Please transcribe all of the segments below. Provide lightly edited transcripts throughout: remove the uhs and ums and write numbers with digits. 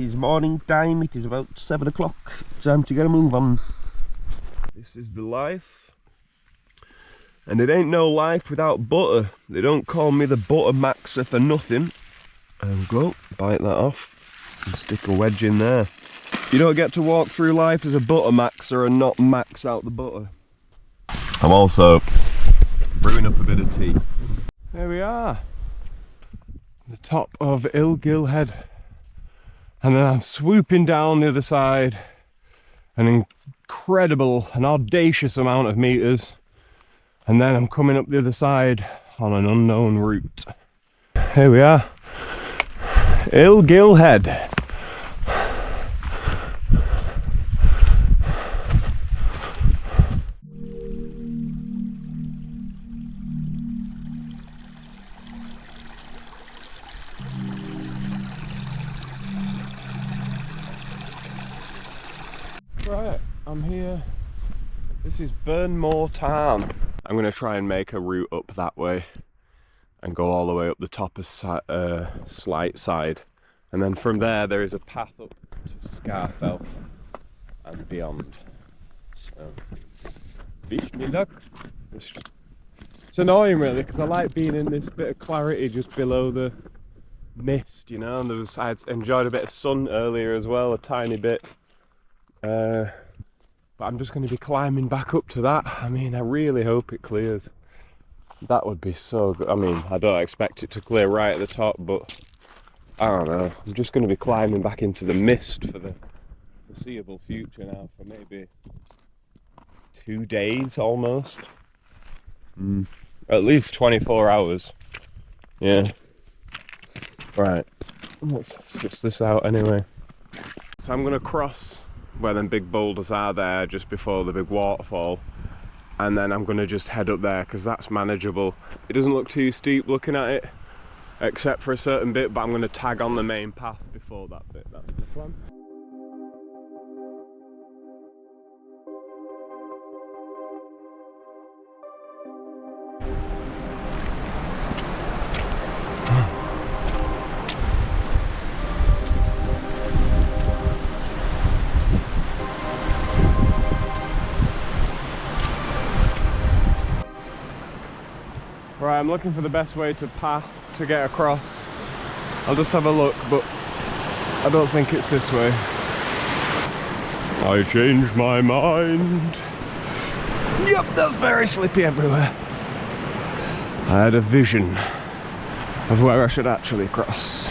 It's morning time, it is about 7 o'clock. Time to get a move on. This is the life. And it ain't no life without butter. They don't call me the butter maxer for nothing. And go, bite that off and stick a wedge in there. You don't get to walk through life as a butter maxer and not max out the butter. I'm also brewing up a bit of tea. There we are. The top of Ilgill Head. And then I'm swooping down the other side, an incredible, an audacious amount of meters, and then I'm coming up the other side on an unknown route. Here we are, Ilgill Head. Right, I'm here. This is Burnmore Tarn. I'm going to try and make a route up that way and go all the way up the top of Slight Side. And then from there is a path up to Scafell and beyond. So, wish me luck. It's annoying really, because I like being in this bit of clarity just below the mist, you know, and I enjoyed a bit of sun earlier as well, a tiny bit. But I'm just going to be climbing back up to that. I mean, I really hope it clears. That would be so good. I mean, I don't expect it to clear right at the top, but I don't know. I'm just going to be climbing back into the mist for the foreseeable future now, for maybe 2 days almost. At least 24 hours. Yeah. Right. Let's suss this out anyway. So I'm going to cross where them big boulders are there just before the big waterfall, and then I'm going to just head up there because that's manageable. It doesn't look too steep looking at it, except for a certain bit, but I'm going to tag on the main path before that bit. That's the plan. Right, I'm looking for the best way to get across. I'll just have a look, but I don't think it's this way. I changed my mind. Yep, that's very slippy everywhere. I had a vision of where I should actually cross.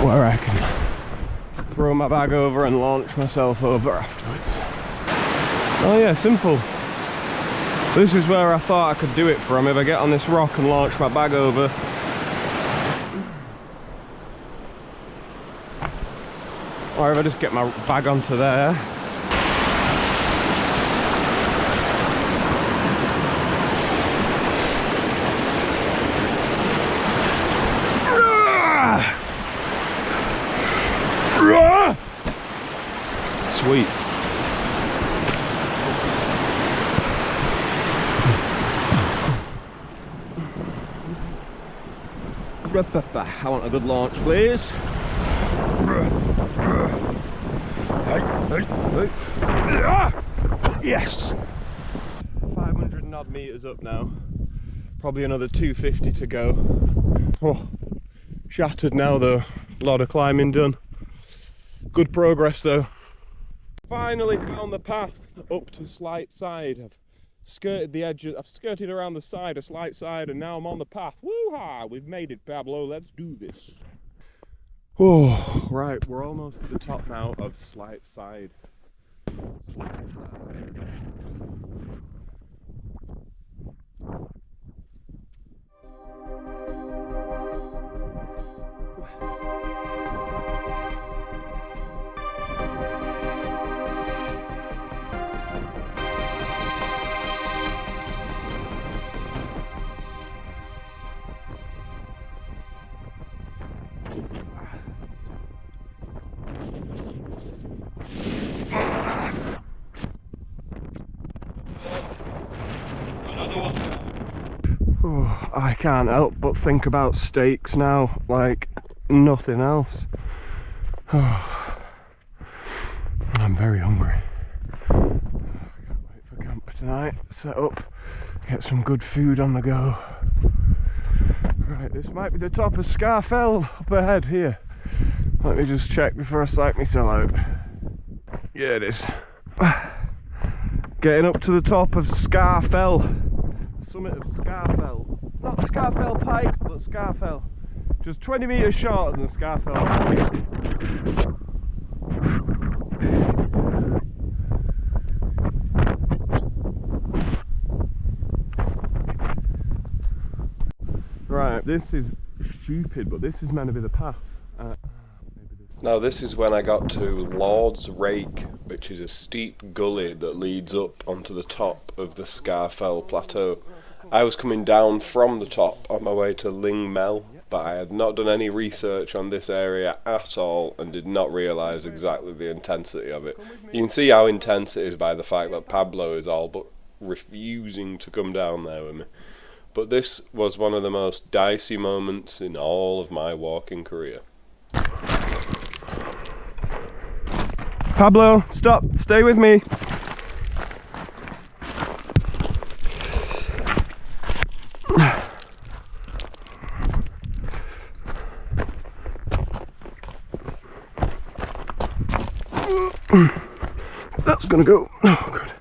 Where I can throw my bag over and launch myself over afterwards. Oh yeah, simple. This is where I thought I could do it from, if I get on this rock and launch my bag over. Or if I just get my bag onto there. Sweet. I want a good launch, please. Yes! 500 and odd meters up now. Probably another 250 to go. Oh, shattered now though. A lot of climbing done. Good progress though. Finally found the path up to Slight Side. I've skirted the edge, I've skirted around the side of Slight Side, and now I'm on the path. Woo-ha! We've made it, Pablo. Let's do this. Oh, right, we're almost at the top now of Slight Side. Slight Side. Oh, I can't help but think about steaks now, like nothing else. Oh, I'm very hungry. Can't wait for camp tonight. Set up, get some good food on the go. Right, this might be the top of Scafell up ahead here. Let me just check before I psych myself out. Yeah, it is. Getting up to the top of Scafell. Summit of Scafell. Not Scafell Pike, but Scafell. Just 20 metres shorter than Scafell Pike. Right, this is stupid, but this is meant to be the path. Now this is when I got to Lord's Rake, which is a steep gully that leads up onto the top of the Scafell Plateau. I was coming down from the top on my way to Lingmel, but I had not done any research on this area at all and did not realise exactly the intensity of it. You can see how intense it is by the fact that Pablo is all but refusing to come down there with me. But this was one of the most dicey moments in all of my walking career. Pablo, stop, stay with me. That's gonna go. Oh, good.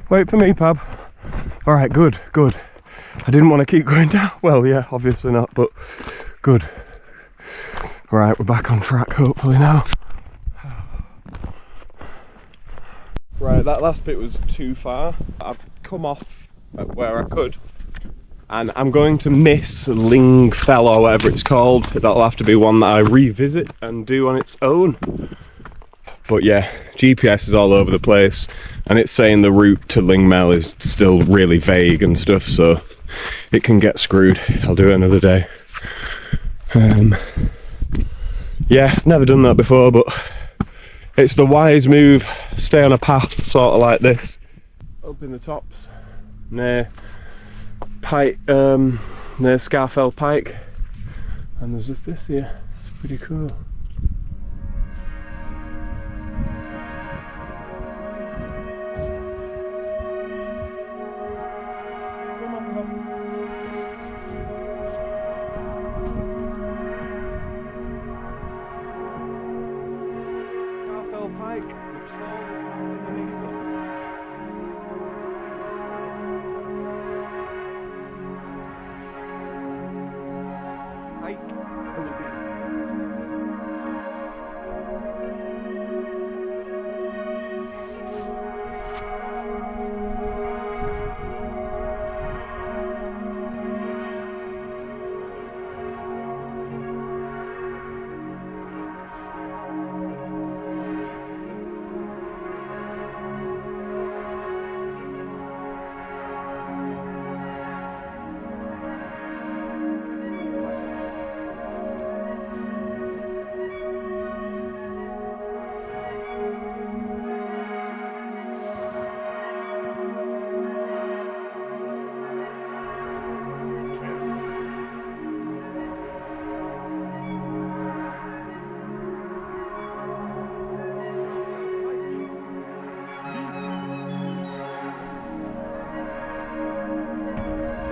Wait for me, Pab. Alright, good, good. I didn't want to keep going down. Well, yeah, obviously not, but good. Right, we're back on track, hopefully now. Right, that last bit was too far. I've come off at where I could. And I'm going to miss Lingfell or whatever it's called. That'll have to be one that I revisit and do on its own. But yeah, GPS is all over the place. And it's saying the route to Lingmel is still really vague and stuff, so it can get screwed. I'll do it another day. Yeah, never done that before, but it's the wise move. Stay on a path sort of like this. Up in the tops, near Pike, near Scafell Pike. And there's just this here. It's pretty cool. Pike, the tallest mountain in England. Pike.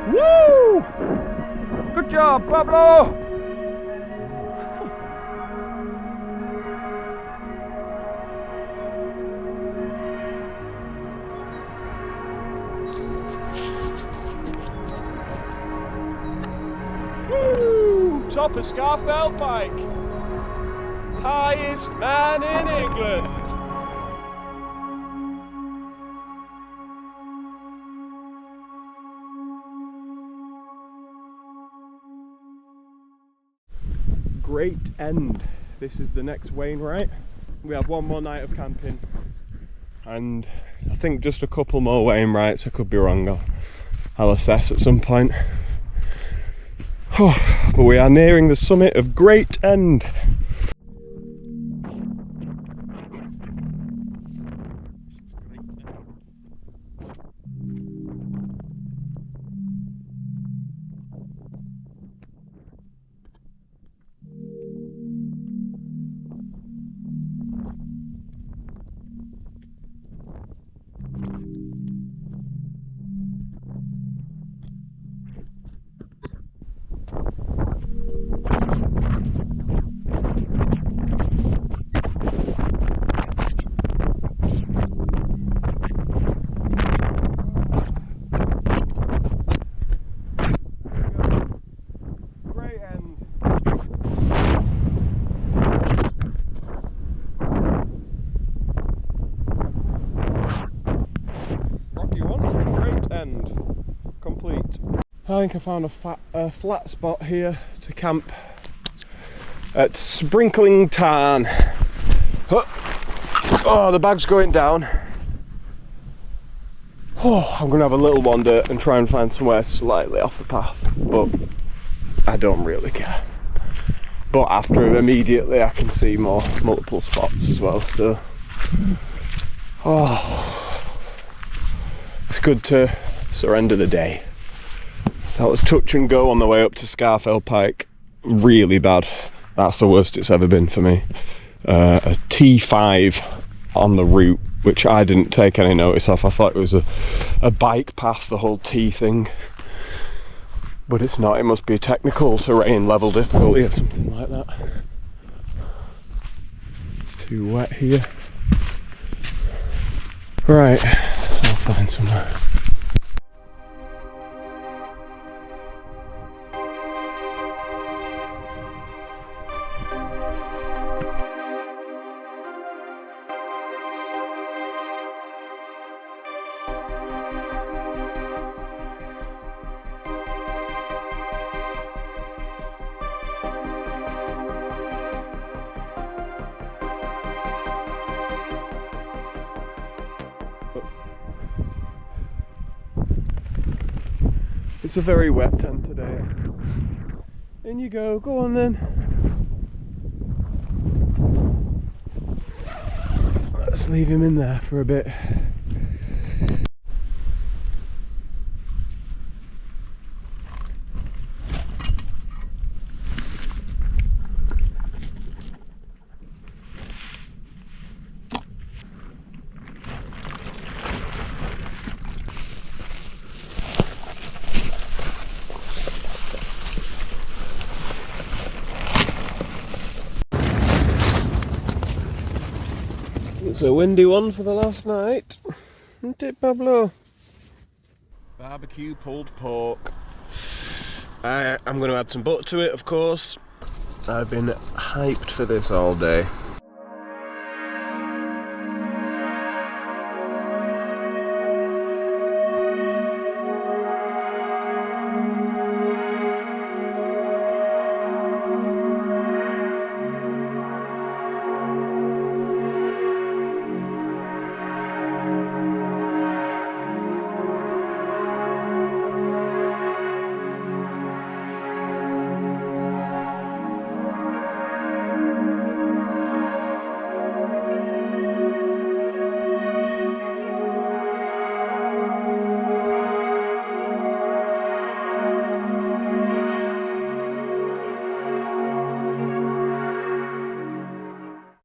Woo! Good job, Pablo! Woo! Top of Scafell Pike. Highest man in England. Great End. This is the next Wainwright. We have one more night of camping and I think just a couple more Wainwrights. I could be wrong, I'll assess at some point. But we are nearing the summit of Great End. I think I found a flat spot here to camp at Sprinkling Tarn. Oh, the bag's going down. Oh, I'm gonna have a little wander and try and find somewhere slightly off the path, but I don't really care. But after immediately I can see multiple spots as well, so it's good to surrender the day. That was touch and go on the way up to Scafell Pike. Really bad. That's the worst it's ever been for me. A T5 on the route, which I didn't take any notice of. I thought it was a bike path, the whole T thing. But it's not. It must be a technical terrain level difficulty or something like that. It's too wet here. Right, I'll find somewhere. It's a very wet tent today. In you go on then. Let's leave him in there for a bit. It's a windy one for the last night, isn't it, Pablo? Barbecue pulled pork. I'm going to add some butter to it, of course. I've been hyped for this all day.